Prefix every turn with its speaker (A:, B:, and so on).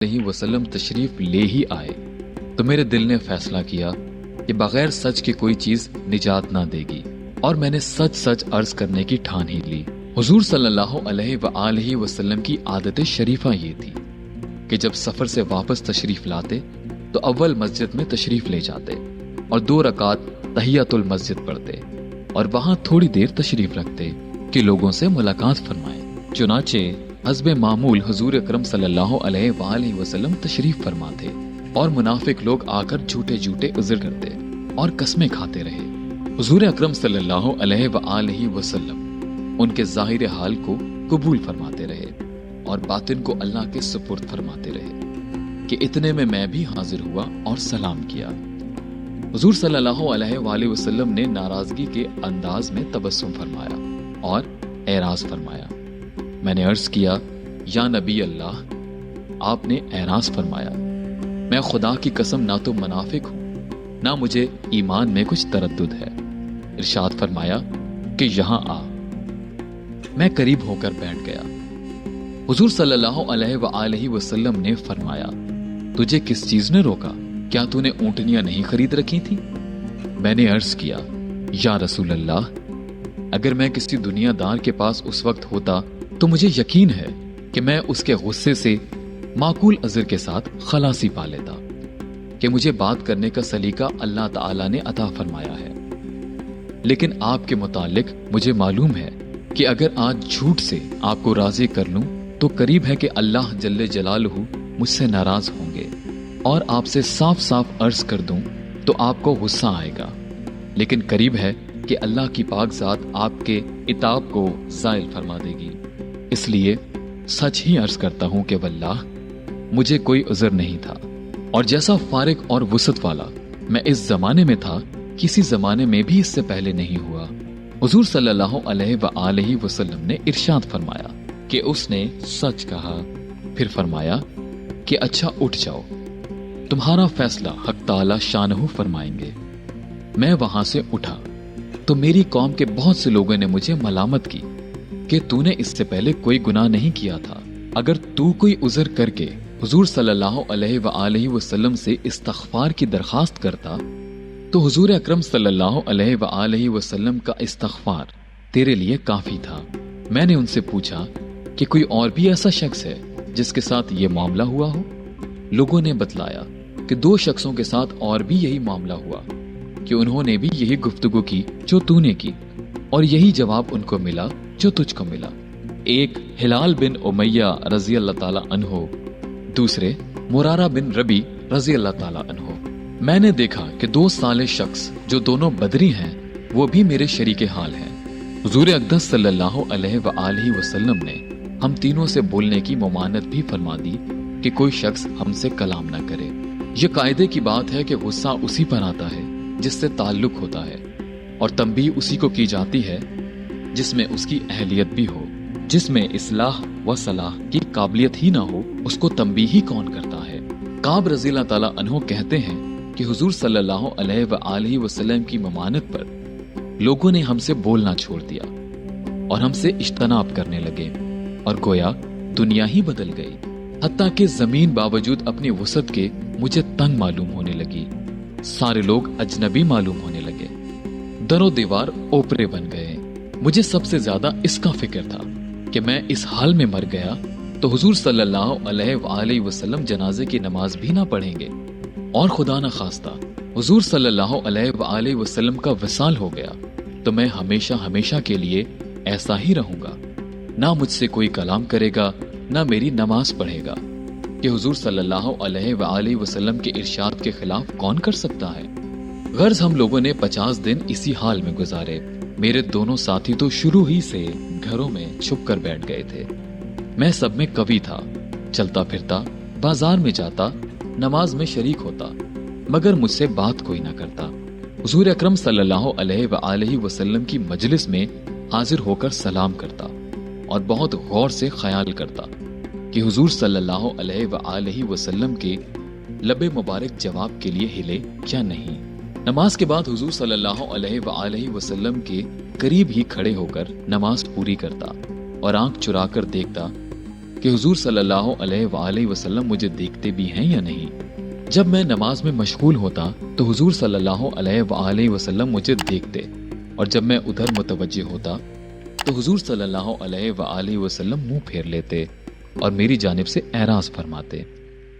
A: علیہ وسلم تشریف لے ہی آئے تو میرے دل نے فیصلہ کیا کہ بغیر سچ کے کوئی چیز نجات نہ دے گی، اور میں نے سچ سچ عرض کرنے کی ٹھان ہی لی۔ حضور صلی اللہ علیہ وآلہ وسلم کی عادت شریفہ یہ تھی کہ جب سفر سے واپس تشریف لاتے تو اول مسجد میں تشریف لے جاتے اور 2 رکعت تحیۃ المسجد پڑھتے اور وہاں تھوڑی دیر تشریف رکھتے کہ لوگوں سے ملاقات فرمائیں۔ چنانچہ حسب معمول حضور اکرم صلی اللہ علیہ وآلہ وسلم تشریف فرما تھے اور منافق لوگ آ کر جھوٹے جھوٹے عذر کرتے اور قسمیں کھاتے رہے۔ حضور اکرم صلی اللہ علیہ وآلہ وسلم ان کے ظاہر حال کو قبول فرماتے رہے اور باطن کو اللہ کے سپرد فرماتے رہے کہ اتنے میں بھی حاضر ہوا اور سلام کیا۔ حضور صلی اللہ علیہ وآلہ وسلم نے ناراضگی کے انداز میں تبسم فرمایا اور اعراض فرمایا۔ میں نے عرض کیا، یا نبی اللہ، آپ نے اعراض فرمایا، میں خدا کی قسم نہ تو منافق ہوں نہ مجھے ایمان میں کچھ تردد ہے۔ ارشاد فرمایا کہ یہاں آ۔ میں قریب ہو کر بیٹھ گیا۔ حضور صلی اللہ علیہ وآلہ وسلم نے فرمایا، تجھے کس چیز نے روکا؟ کیا تو نے اونٹنیاں نہیں خرید رکھی تھی؟ میں نے عرض کیا، یا رسول اللہ، اگر میں کسی دنیا دار کے پاس اس وقت ہوتا تو مجھے یقین ہے کہ میں اس کے غصے سے معقول عذر کے ساتھ خلاصی پا لیتا کہ مجھے بات کرنے کا سلیقہ اللہ تعالیٰ نے عطا فرمایا ہے، لیکن آپ کے متعلق مجھے معلوم ہے کہ اگر آج جھوٹ سے آپ کو راضی کر لوں تو قریب ہے کہ اللہ جل جلالہ مجھ سے ناراض ہوں گے، اور آپ سے صاف صاف عرض کر دوں تو آپ کو غصہ آئے گا، لیکن قریب ہے کہ اللہ کی پاک ذات آپ کے عتاب کو زائل فرما دے گی۔ اس لیے سچ ہی عرض کرتا ہوں کہ واللہ مجھے کوئی عذر نہیں تھا، اور جیسا فارغ اور وسعت والا میں اس زمانے میں تھا کسی زمانے میں بھی اس سے پہلے نہیں ہوا۔ حضور صلی اللہ علیہ وآلہ وسلم نے ارشاد فرمایا کہ اس نے سچ کہا، پھر فرمایا کہ اچھا اٹھ جاؤ، تمہارا فیصلہ حق تعالی شانہ فرمائیں گے۔ میں وہاں سے اٹھا تو میری قوم کے بہت سے لوگوں نے مجھے ملامت کی کہ تو نے اس سے پہلے کوئی گناہ نہیں کیا تھا، اگر تو کوئی عذر کر کے حضور صلی اللہ علیہ وآلہ وسلم سے استغفار کی درخواست کرتا تو حضور اکرم صلی اللہ علیہ وآلہ وسلم کا استغفار تیرے لیے کافی تھا۔ میں نے ان سے پوچھا کہ کوئی اور بھی ایسا شخص ہے جس کے ساتھ یہ معاملہ ہوا ہو؟ لوگوں نے بتلایا کہ 2 شخصوں کے ساتھ اور بھی یہی معاملہ ہوا کہ انہوں نے بھی یہی گفتگو کی جو تو نے کی، اور یہی جواب ان کو ملا جو تجھ کو ملا۔ ایک ہلال بن امیہ رضی اللہ تعالی عنہ، دوسرے مرارہ بن ربی رضی اللہ تعالی عنہ۔ میں نے دیکھا کہ 2 صالح شخص جو دونوں بدری ہیں وہ بھی میرے شریک حال ہیں۔ حضور اقدس صلی اللہ علیہ وآلہ وسلم نے ہم تینوں سے بولنے کی ممانعت بھی فرما دی کہ کوئی شخص ہم سے کلام نہ کرے۔ یہ قاعدے کی بات ہے کہ غصہ اسی پر آتا ہے جس سے تعلق ہوتا ہے، اور تنبیہ اسی کو کی جاتی ہے جس میں اس کی اہلیت بھی ہو۔ جس میں اصلاح و صلاح کی قابلیت ہی نہ ہو اس کو تنبیہ ہی کون کرتا ہے؟ کعب رضی اللہ تعالیٰ عنہ کہتے ہیں کہ حضور صلی اللہ علیہ وآلہ وسلم کی ممانعت پر لوگوں نے ہم سے بولنا چھوڑ دیا اور ہم سے اجتناب کرنے لگے، اور گویا دنیا ہی بدل گئی، حتیٰ کہ زمین باوجود اپنی وسعت کے مجھے تنگ معلوم ہونے لگی، سارے لوگ اجنبی معلوم ہونے لگے، در و دیوار اوپرے بن گئے۔ مجھے سب سے زیادہ اس کا فکر تھا کہ میں اس حال میں مر گیا تو حضور صلی اللہ علیہ وآلہ وسلم جنازے کی نماز بھی نہ پڑھیں گے، اور خدا نہ خواستہ حضور صلی اللہ علیہ وآلہ وسلم کا وصال ہو گیا تو میں ہمیشہ ہمیشہ کے لیے ایسا ہی رہوں گا، نہ مجھ سے کوئی کلام کرے گا نہ میری نماز پڑھے گا، کہ حضور صلی اللہ علیہ وآلہ وسلم کے ارشاد کے خلاف کون کر سکتا ہے؟ غرض ہم لوگوں نے 50 دن اسی حال میں گزارے۔ میرے دونوں ساتھی تو شروع ہی سے گھروں میں چھپ کر بیٹھ گئے تھے، میں سب میں قوی تھا، چلتا پھرتا، بازار میں جاتا، نماز میں شریک ہوتا، مگر مجھ سے بات کوئی نہ کرتا۔ حضور اکرم صلی اللہ علیہ وآلہ وسلم کی مجلس میں حاضر ہو کر سلام کرتا اور بہت غور سے خیال کرتا کہ حضور صلی اللہ علیہ وآلہ وسلم کے لب مبارک جواب کے لیے ہلے کیا نہیں۔ نماز کے بعد حضور صلی اللہ علیہ وآلہ وسلم کے قریب ہی کھڑے ہو کر نماز پوری کرتا اور آنکھ چرا کر دیکھتا کہ حضور صلی اللہ علیہ وآلہ وسلم مجھے دیکھتے بھی ہیں یا نہیں۔ جب میں نماز میں مشغول ہوتا تو حضور صلی اللہ علیہ وآلہ وسلم مجھے دیکھتے، اور جب میں ادھر متوجہ ہوتا تو حضور صلی اللہ علیہ وآلہ وسلم منہ پھیر لیتے اور میری جانب سے اعراض فرماتے۔